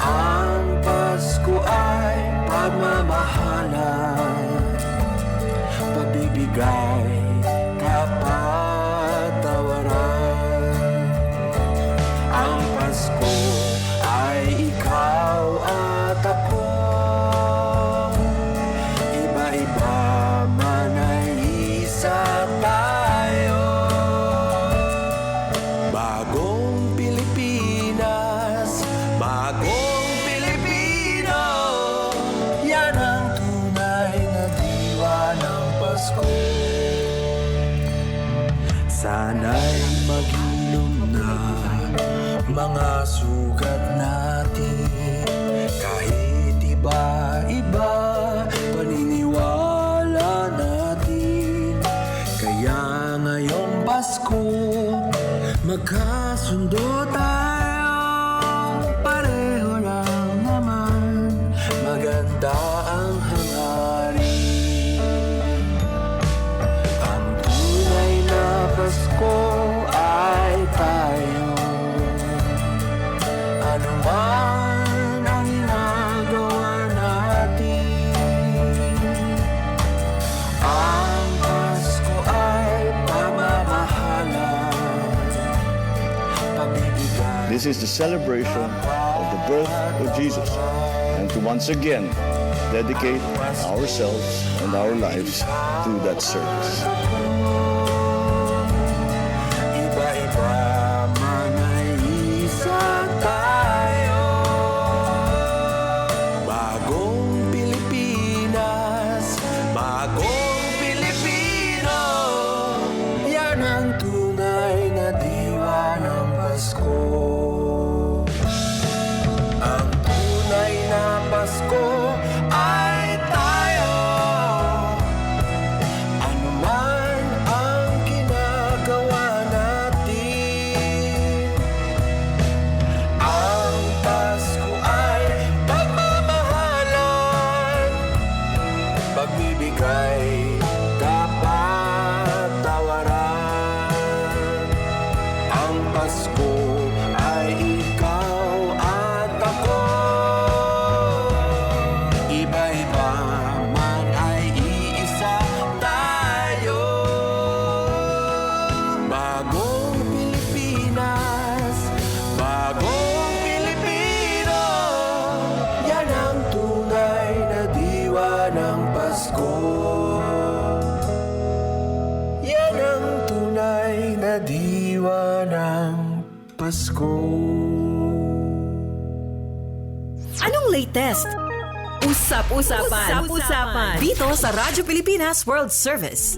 ang Pasko ay pagmamahalan, pagbibigay, kapatawaran. Ang Pasko ay ikaw at ako. Iba-iba man ay isa tayo. Bagong Pilipinas, bagong Pilipino. Yan ang tunay na diwa ng Pasko. Sana'y maghilom na mga sugat natin. Kahit iba-iba paniniwala natin. Kaya ngayong Pasko magkasundo tayo. Pareho lang naman, maganda ang hangarin. Ang tunay na Pasko ay tayo. Ano man ang ginagawa natin, ang Pasko ay pamamahalan, pagbibigay. This is the celebration of the birth of Jesus, and to once again dedicate ourselves and our lives to that service. Iba-iba man ay isa tayo. Bagong Pilipinas, bagong Pilipino. Yan ang tunay na diwa ng Pasko. Ang tunay na Pasko ay tayo. Ano man ang ginagawa natin, ang Pasko ay pagmamahalan, pagbibigay, kapatawaran. Ang Pasko ay ikaw at ako. Iba-iba man ay iisa tayo. Bagong Pilipinas, bagong Pilipino. Yan ang tunay na diwa ng Pasko. Yan ang tunay na diwa ng Pasko. Anong latest? Usap-usapan. Usap-usapan. Dito sa Radyo Pilipinas World Service.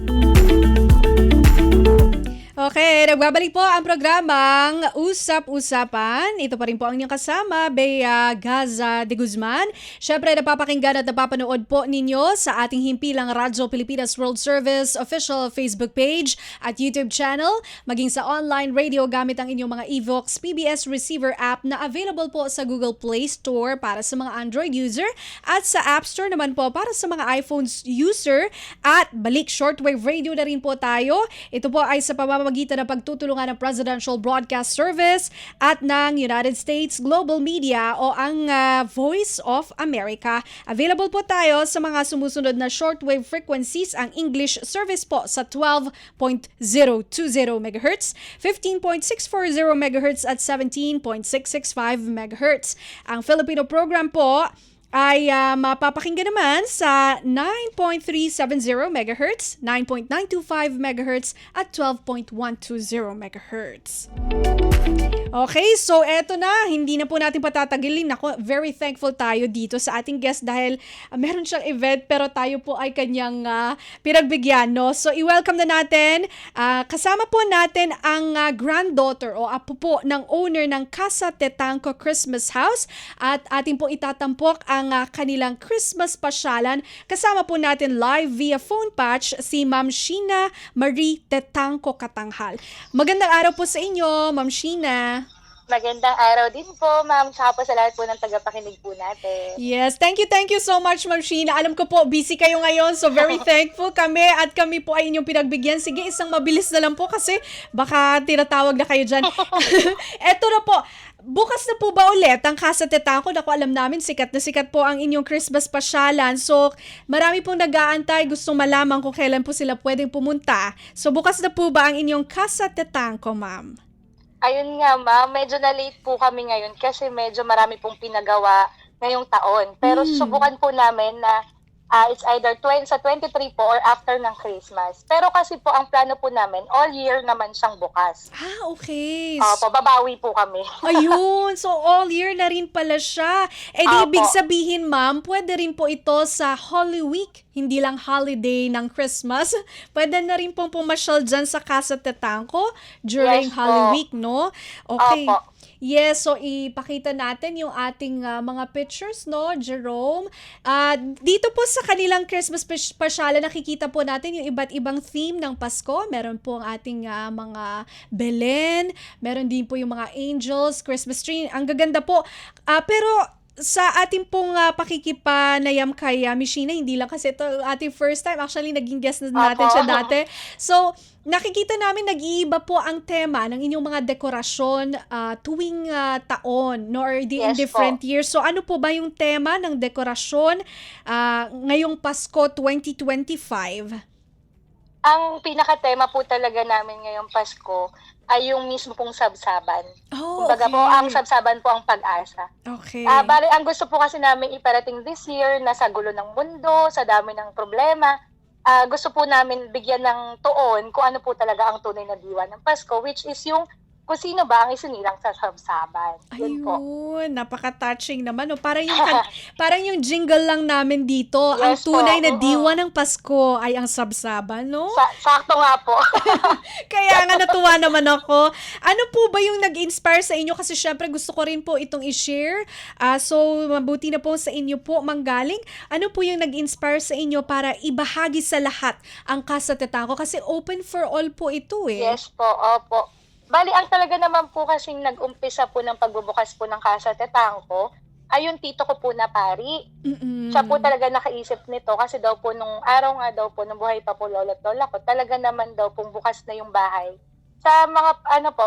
Okay. Okay, nagbabalik po ang programang Usap-Usapan. Ito pa rin po ang inyong kasama, Bea Gaza de Guzman. Siyempre, napapakinggan at napapanood po ninyo sa ating himpilang Radyo Pilipinas World Service official Facebook page at YouTube channel, maging sa online radio gamit ang inyong mga Evox PBS receiver app na available po sa Google Play Store para sa mga Android user at sa App Store naman po para sa mga iPhone user. At balik, shortwave radio na rin po tayo. Ito po ay sa pamamagitan ng pagtutulungan ng Presidential Broadcast Service at ng United States Global Media o ang Voice of America. Available po tayo sa mga sumusunod na shortwave frequencies, ang English service po sa 12.020 MHz, 15.640 MHz at 17.665 MHz. Ang Filipino program po ay mapapakinggan naman sa 9.370 MHz, 9.925 MHz at 12.120 MHz. Okay, so eto na, hindi na po natin patatagilin. Ako, very thankful tayo dito sa ating guest dahil meron siyang event pero tayo po ay kanyang pinagbigyan, no? So i-welcome na natin, kasama po natin ang granddaughter o apo po ng owner ng Casa Tetanco Christmas House at ating po itatampok ang kanilang Christmas pasyalan. Kasama po natin live via phone patch si Ma'am Sheena Marie Tetanco Katanghal. Magandang araw po sa inyo, Ma'am Sheena. Magandang araw din po, ma'am. Tsaka po sa lahat po ng tagapakinig po natin. Yes, thank you so much, Ma'am Sheena. Alam ko po, busy kayo ngayon, so very thankful kami at kami po ay inyong pinagbigyan. Sige, isang mabilis na lang po kasi baka tinatawag na kayo dyan. Eto na po, bukas na po ba ulit ang Casa Tetanco? Naku, alam namin, sikat na sikat po ang inyong Christmas pasyalan. So, marami pong nag-aantay, gustong malaman kung kailan po sila pwedeng pumunta. So, bukas na po ba ang inyong Casa Tetanco, ma'am? Ayun nga, ma'am. Medyo na-late po kami ngayon kasi medyo marami pong pinagawa ngayong taon. Pero susubukan po namin na it's either sa 23 po or after ng Christmas. Pero kasi po ang plano po namin, all year naman siyang bukas. Okay. Babawi po kami. Ayun, so all year na rin pala siya. Eh di Opo. ibig sabihin, ma'am, pwede rin po ito sa Holy Week, hindi lang holiday ng Christmas. Pwede na rin pong pumasyal dyan sa Casa Tetanco during Yes po. Holy Week, no? Okay. Opo. Yes, so ipakita natin yung ating mga pictures, no, Jerome. Dito po sa kanilang Christmas pasyalan, nakikita po natin yung iba't ibang theme ng Pasko. Meron po ang ating mga Belen, meron din po yung mga angels, Christmas tree. Ang gaganda po. Pero sa ating pong pakikipanayam kay Miss Sheena, hindi lang kasi ito ating first time. Actually, naging guest na natin siya dati. So, nakikita namin nag-iiba po ang tema ng inyong mga dekorasyon tuwing taon, no, or in Yes different po. years. So, ano po ba yung tema ng dekorasyon ngayong Pasko 2025? Ang pinaka-tema po talaga namin ngayong Pasko ay yung mismo pong sabsaban. Oh, Kumbaga po, ang sabsaban po ang pag-asa. Okay. Bali, ang gusto po kasi namin iparating this year na sa gulo ng mundo, sa dami ng problema, gusto po namin bigyan ng tuon kung ano po talaga ang tunay na diwa ng Pasko, which is yung kung sino ba ang isinilang sa sabsaban. Yun po. Ayun, napaka-touching naman. No? Parang yung jingle lang namin dito. Ang Yes tunay po, na diwa ng Pasko ay ang sabsaban, no? Sakto nga po. Kaya nga natuwa naman ako. Ano po ba yung nag-inspire sa inyo? Kasi syempre gusto ko rin po itong i-share. So, mabuti na po sa inyo po manggaling. Ano po yung nag-inspire sa inyo para ibahagi sa lahat ang Casa Tetanco? Kasi open for all po ito eh. Yes po, opo. Bali, ang talaga naman po kasing nag-umpisa po ng pagbubukas po ng Casa Tetanco ay yung tito ko po na pari. Siya po talaga nakaisip nito kasi daw po nung araw nga daw po, nung buhay pa po lola at lola ko, talaga naman daw pong bukas na yung bahay sa mga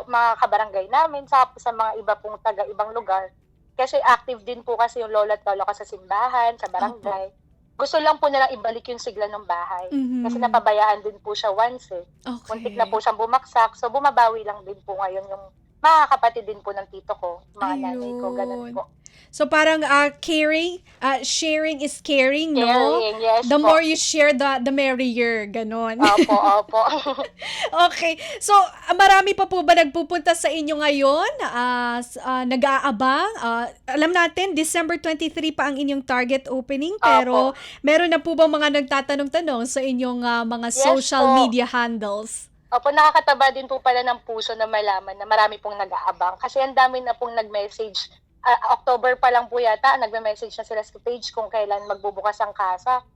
mga kabarangay namin, sa mga iba pong taga-ibang lugar. Kasi active din po kasi yung lola at lola ko sa simbahan, sa barangay. Gusto lang po nilang ibalik yung sigla ng bahay. Kasi napabayaan din po siya once eh. Okay. Muntik na po siyang bumaksak. So bumabawi lang din po ngayon yung mga kapatid din po ng tito ko, mga nanay ko, ganun po. So parang caring, sharing is caring, no? Caring, yes The po. more you share, the merrier, ganon. Opo. Okay. So, marami pa po ba nagpupunta sa inyo ngayon? Nag-aabang? Alam natin, December 23 pa ang inyong target opening, pero meron na po ba mga nagtatanong-tanong sa inyong mga Yes social po. media handles? Opo, nakakataba din po pala ng puso na malaman na marami pong nag-aabang. Kasi ang dami na pong nag-message. October pa lang po yata, nagme-message na sila sa page kung kailan magbubukas ang kasa.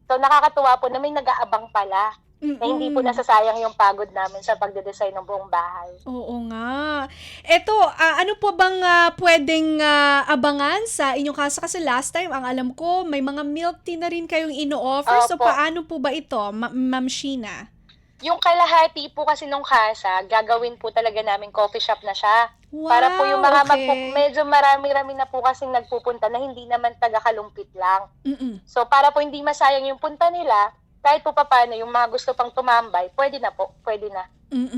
So nakakatuwa po na may nag-aabang pala. Na hindi po nasasayang yung pagod namin sa pagde-design ng buong bahay. Oo nga. Eto, ano po bang pwedeng abangan sa inyong kasa? Kasi last time, ang alam ko, may mga milk tea na rin kayong ino-offer. So, Opo. paano po ba ito, Ma'am Sheena? Yung kalahati po kasi nung kasa, gagawin po talaga namin coffee shop na siya. Para po yung mga okay. medyo marami-rami na po kasing nagpupunta na hindi naman taga-Kalumpit lang. So para po hindi masayang yung punta nila, kahit po papaano yung mga gusto pang tumambay, pwede na po, pwede na.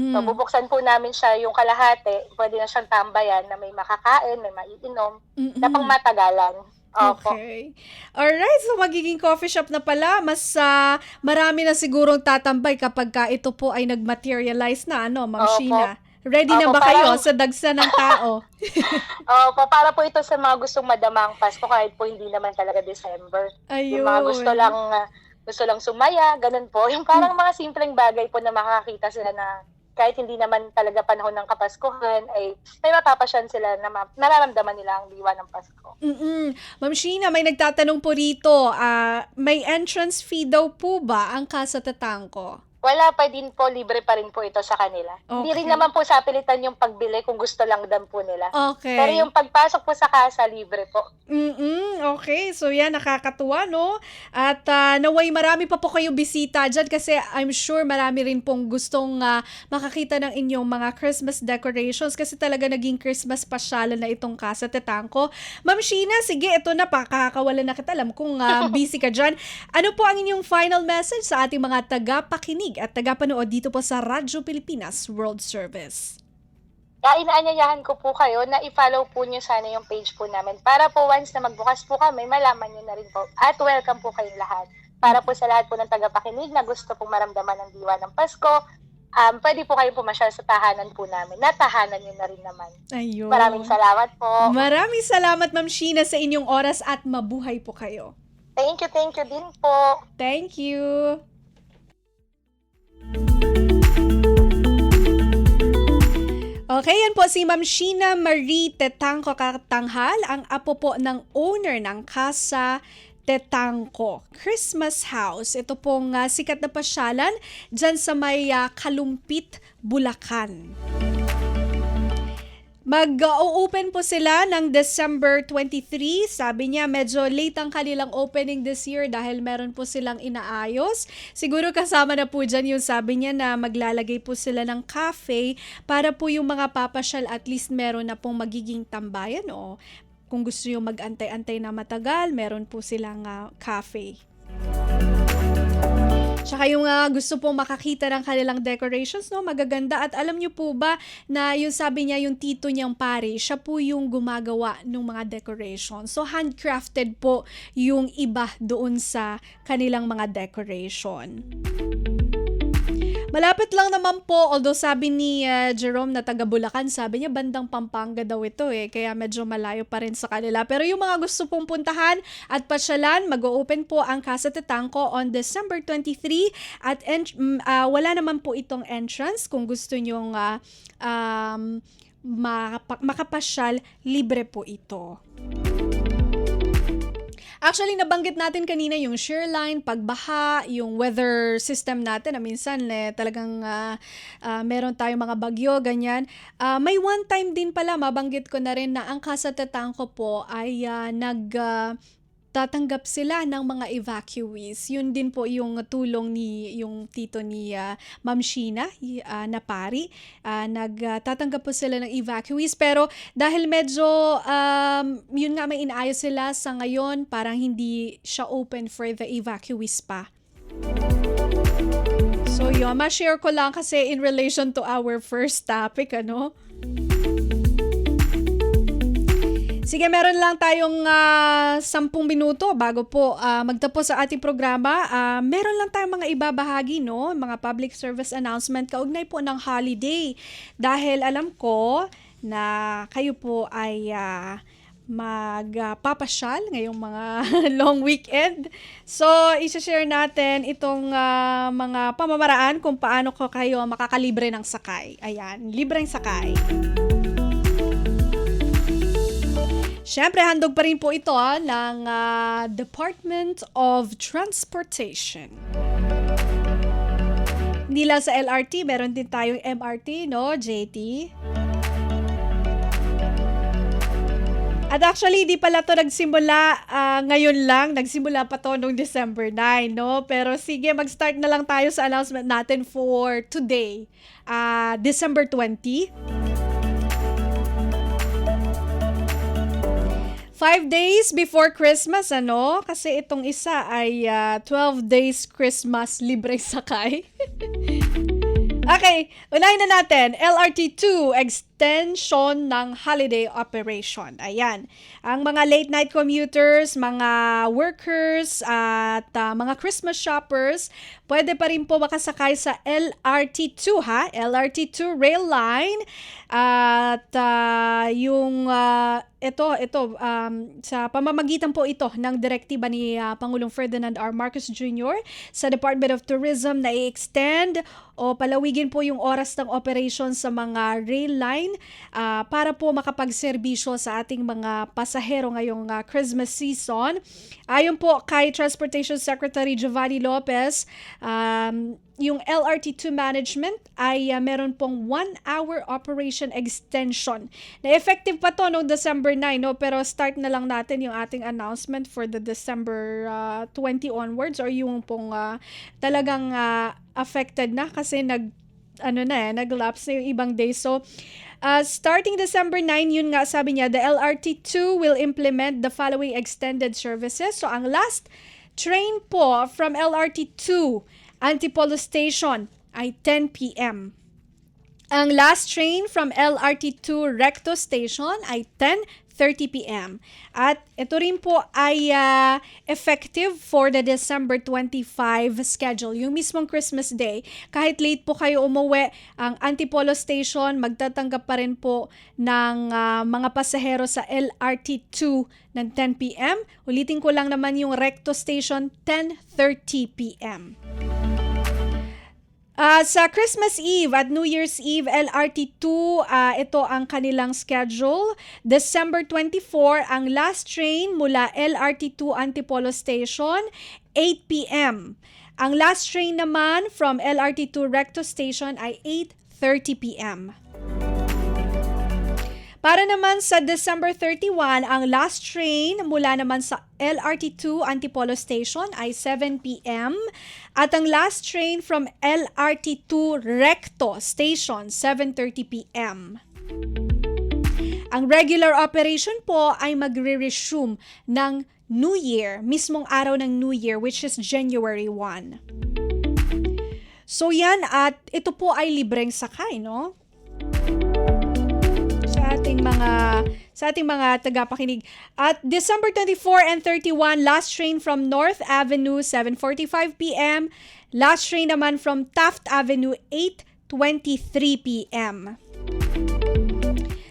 So bubuksan po namin siya yung kalahati, pwede na siyang tambayan na may makakain, may maiinom, na pang matagalan. Opo. Okay. Alright, so magiging coffee shop na pala. Mas marami na sigurong tatambay kapag ito po ay nag-materialize na, Ma'am Opo. Sheena? Ready na Opo, ba kayo parang- sa dagsa ng tao? Opo, para po ito sa mga gustong madamang Pasko kahit po hindi naman talaga December. Ayun. Yung mga gusto lang sumaya, ganun po. Yung parang mga simpleng bagay po na makakakita sila na kahit hindi naman talaga panahon ng Kapaskuhan, ay may mapapasyan sila na nararamdaman nila ang diwa ng Pasko. Ma'am Sheena, may nagtatanong po rito, may entrance fee daw po ba ang Casa Tatanco? Wala pa din po, libre pa rin po ito sa kanila. Hindi rin naman po sapilitan yung pagbili kung gusto lang dan po nila. Okay. Pero yung pagpasok po sa casa, libre po. Okay, so yan, nakakatuwa, no? At naway marami pa po kayo bisita dyan kasi I'm sure marami rin pong gustong makakita ng inyong mga Christmas decorations kasi talaga naging Christmas pasyalan na itong Casa Tatanco. Ma'am Sheena, sige, ito na, pakakawala na kita. Alam kong busy ka dyan. Ano po ang inyong final message sa ating mga tagapakinig at tagapanood dito po sa Radyo Pilipinas World Service? Inaanyayahan ko po kayo na i-follow po nyo sana yung page po namin para po once na magbukas po kami, malaman nyo na rin po. At welcome po kayong lahat. Para po sa lahat po ng tagapakinig na gusto pong maramdaman ng diwa ng Pasko, pwede po kayong pumasyal sa tahanan po namin. Natahanan nyo na rin naman. Ayun. Maraming salamat po. Maraming salamat, Ma'am Sheena, sa inyong oras at mabuhay po kayo. Thank you din po. Thank you. Okay, yan po si Ma'am Sheena Marie Tatanco Katanghal, ang apo po ng owner ng Casa Tatanco Christmas House. Ito pong sikat na pasyalan dyan sa may Kalumpit, Bulacan. Mag-o-open po sila ng December 23. Sabi niya, medyo late ang kanilang opening this year dahil meron po silang inaayos. Siguro kasama na po dyan yung sabi niya na maglalagay po sila ng cafe para po yung mga papasyal at least meron na pong magiging tambayan o kung gusto yung mag-antay-antay na matagal, meron po silang cafe. Tsaka yung gusto pong makakita ng kanilang decorations, no, magaganda. At alam niyo po ba na yung sabi niya, yung tito niyang pare, siya po yung gumagawa ng mga decorations. So handcrafted po yung iba doon sa kanilang mga decoration. Malapit lang naman po, although sabi ni Jerome na taga Bulacan, sabi niya bandang Pampanga daw ito kaya medyo malayo pa rin sa kanila. Pero yung mga gusto pong puntahan at pasyalan, mag-o-open po ang Casa Tatanco on December 23 at wala naman po itong entrance. Kung gusto nyong makapasyal, libre po ito. Actually, nabanggit natin kanina yung shoreline, pagbaha, yung weather system natin na minsan talagang meron tayong mga bagyo, ganyan. May one time din pala, mabanggit ko na rin na ang Casa Tatanco po ay tatanggap sila ng mga evacuees. Yun din po yung tulong ni yung tito ni Ma'am Sheena na pari. Nagtatanggap po sila ng evacuees pero dahil medyo yun nga may inaayos sila sa ngayon, parang hindi siya open for the evacuees pa. So yun, ma-share ko lang kasi in relation to our first topic, ano? Sige, meron lang tayong 10 minuto bago po magtapos sa ating programa. Meron lang tayong mga ibabahagi, no? Mga public service announcement kaugnay po ng holiday. Dahil alam ko na kayo po ay magpapasyal ngayong mga long weekend. So, isa-share natin itong mga pamamaraan kung paano ko kayo makakalibre ng sakay. Ayan, libreng sakay. Siyempre, handog pa rin po ito ng Department of Transportation. Hindi lang sa LRT, meron din tayong MRT, no, JT? At actually, di pala to nagsimula ngayon lang. Nagsimula pa to noong December 9, no? Pero sige, mag-start na lang tayo sa announcement natin for today, December 20. 5 days before Christmas, ano? Kasi itong isa ay 12 days Christmas libre sakay. Okay, unahin na natin. LRT2, extension ng holiday operation. Ayan. Ang mga late night commuters, mga workers, at mga Christmas shoppers, pwede pa rin po makasakay sa LRT2, ha? LRT2 rail line. At sa pamamagitan po ito ng direktiba ni Pangulong Ferdinand R. Marcos Jr. sa Department of Tourism na i-extend o palawigin po yung oras ng operation sa mga rail line para po makapagserbisyo sa ating mga pasahero ngayong Christmas season. Ayon po kay Transportation Secretary Giovanni Lopez, yung LRT2 management ay meron pong 1-hour operation extension. Na effective pa to noong December 9, no? Pero start na lang natin yung ating announcement for the December 20 onwards, or yung pong talagang affected na kasi nag-lapse na yung ibang days. So, starting December 9, yun nga sabi niya, the LRT2 will implement the following extended services. So, ang last train po from LRT2 Antipolo Station ay 10 p.m. Ang last train from LRT2 Recto Station ay 10:30 p.m. At ito rin po ay effective for the December 25 schedule, yung mismong Christmas Day. Kahit late po kayo umuwi, ang Antipolo Station magtatanggap pa rin po ng mga pasahero sa LRT2 ng 10 p.m. Ulitin ko lang naman yung Recto Station, 10:30 p.m. Sa Christmas Eve at New Year's Eve, LRT2, ito ang kanilang schedule. December 24, ang last train mula LRT2 Antipolo Station, 8 p.m. Ang last train naman from LRT2 Recto Station ay 8:30 p.m. Para naman sa December 31, ang last train mula naman sa LRT2 Antipolo Station ay 7 p.m. At ang last train from LRT2 Recto Station, 7:30 p.m. Ang regular operation po ay magre-resume ng New Year, mismong araw ng New Year, which is January 1. So yan, at ito po ay libreng sakay, no? Sa ating mga tagapakinig. At December 24 and 31, last train from North Avenue, 7:45 p.m. Last train naman from Taft Avenue, 8:23 p.m.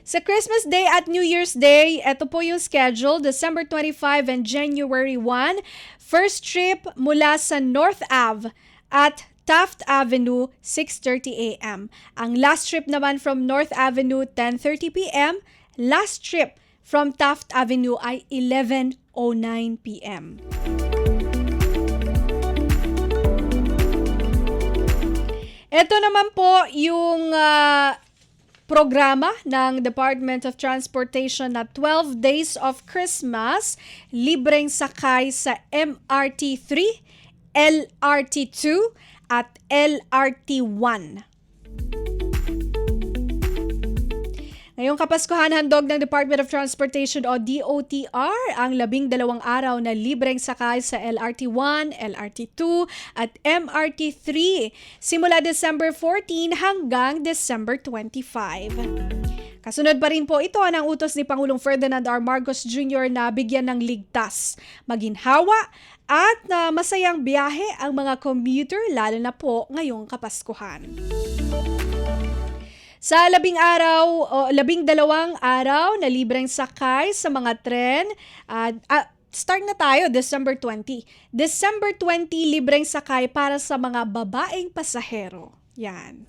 Sa Christmas Day at New Year's Day, ito po yung schedule, December 25 and January 1. First trip mula sa North Ave at Taft Avenue, 6:30 a.m. Ang last trip naman from North Avenue, 10:30 p.m. Last trip from Taft Avenue ay 11:09 p.m. Ito naman po yung programa ng Department of Transportation na 12 Days of Christmas, libreng sakay sa MRT3, LRT2, at LRT1. Ngayong Kapaskuhan, handog ng Department of Transportation o DOTR ang 12 araw na libreng sakay sa LRT1, LRT2 at MRT3 simula December 14 hanggang December 25. Kasunod pa rin po ito ng utos ni Pangulong Ferdinand R. Marcos Jr. na bigyan ng ligtas, maginhawa at masayang biyahe ang mga commuter lalo na po ngayong Kapaskuhan. Sa 12 araw na libreng sakay sa mga tren, start na tayo, December 20. December 20, libreng sakay para sa mga babaeng pasahero. Yan.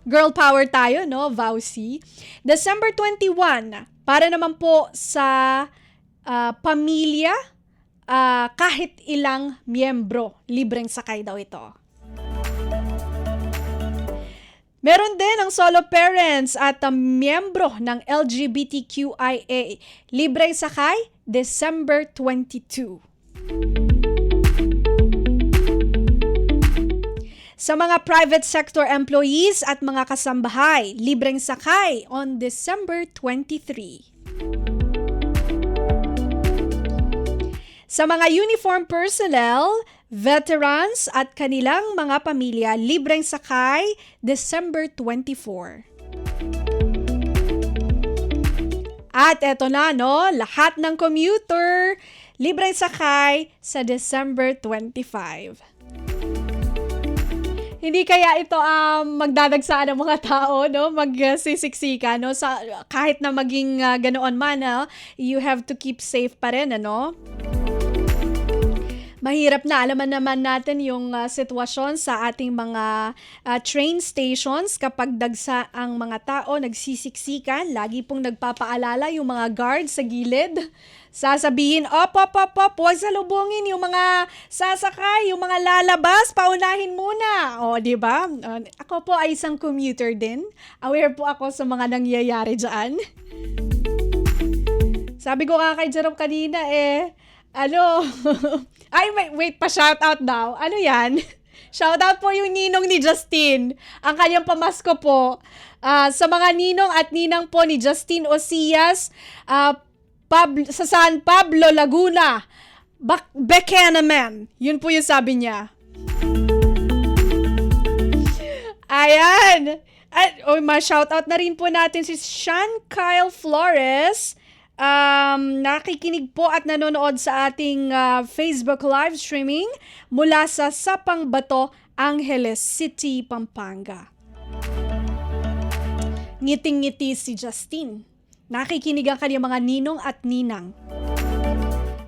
Girl power tayo, no? Vauci. December 21, para naman po sa pamilya, kahit ilang miyembro, libreng sakay daw ito. Meron din ang solo parents at miyembro ng LGBTQIA. Libreng sakay, December 22. Sa mga private sector employees at mga kasambahay, libreng sakay on December 23. Sa mga uniform personnel, veterans at kanilang mga pamilya, libreng sakay, December 24. At eto na, no, lahat ng commuter, libreng sakay sa December 25. Hindi kaya ito magdadagsaan ng mga tao, no? Magsisiksika, no? Kahit na maging ganoon man, you have to keep safe pa rin, ano? Mahirap na, alaman naman natin yung sitwasyon sa ating mga train stations kapag dagsa ang mga tao nagsisiksikan. Lagi pong nagpapaalala yung mga guards sa gilid. Sasabihin, op, huwag salubungin yung mga sasakay, yung mga lalabas, paunahin muna. O, di ba? Ako po ay isang commuter din. Aware po ako sa mga nangyayari dyan. Sabi ko nga kay Jerome kanina, ay, wait, pa-shoutout daw. Ano yan? Shoutout po yung ninong ni Justin. Ang kanyang pamasko po. Sa mga ninong at ninang po ni Justin Osias, sa San Pablo, Laguna. Buchanan. Yun po yung sabi niya. Ayan. At ma-shoutout na rin po natin si Sean Kyle Flores. Nakikinig po at nanonood sa ating Facebook live streaming mula sa Sapang Bato, Angeles City, Pampanga. Ngiting-ngiti si Justin. Nakikinig ang kanyang mga ninong at ninang.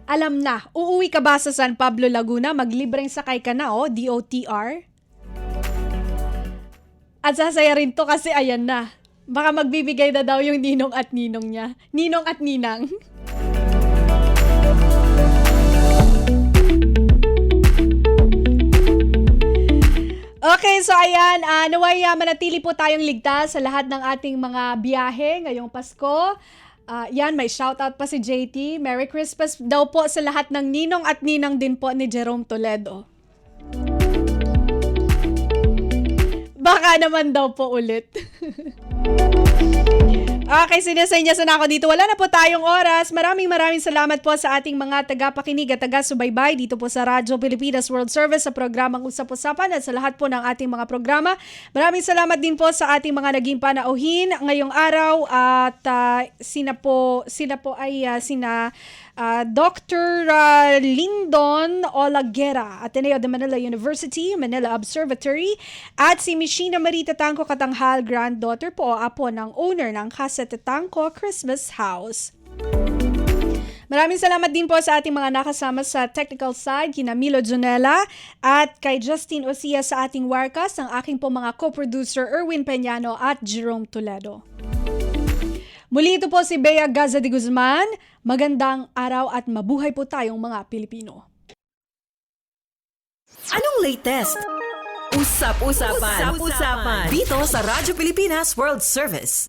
Alam na, uuwi ka ba sa San Pablo, Laguna? Maglibreng sakay ka na, DOTR. At sasaya rin to kasi ayan na. Baka magbibigay na daw yung ninong at ninong niya. Ninong at ninang. Okay, so ayan, naway manatili po tayong ligtas sa lahat ng ating mga biyahe ngayong Pasko. Yan, may shoutout pa si JT. Merry Christmas daw po sa lahat ng ninong at ninang din po ni Jerome Toledo. Baka naman daw po ulit. Okay, sinasenyasan ako dito. Wala na po tayong oras. Maraming salamat po sa ating mga tagapakinig at taga-subaybay dito po sa Radyo Pilipinas World Service sa programang Usap-Usapan at sa lahat po ng ating mga programa. Maraming salamat din po sa ating mga naging panauhin ngayong araw at sina Dr. Lindon Olaguera, Ateneo de Manila University, Manila Observatory, at si Michina Marita Tangco Katanghal, granddaughter po, apo ng owner ng Casa Tangco Christmas House. Maraming salamat din po sa ating mga nakasama sa technical side, kina Milo Jonella at kay Justin Osias sa ating Wirecast, ang aking po mga co-producer Erwin Peñano at Jerome Toledo. Muli ito po si Bea Gaza de Guzman. Magandang araw at mabuhay po tayong mga Pilipino. Anong latest? Usap-usapan. Dito sa Radyo Pilipinas World Service.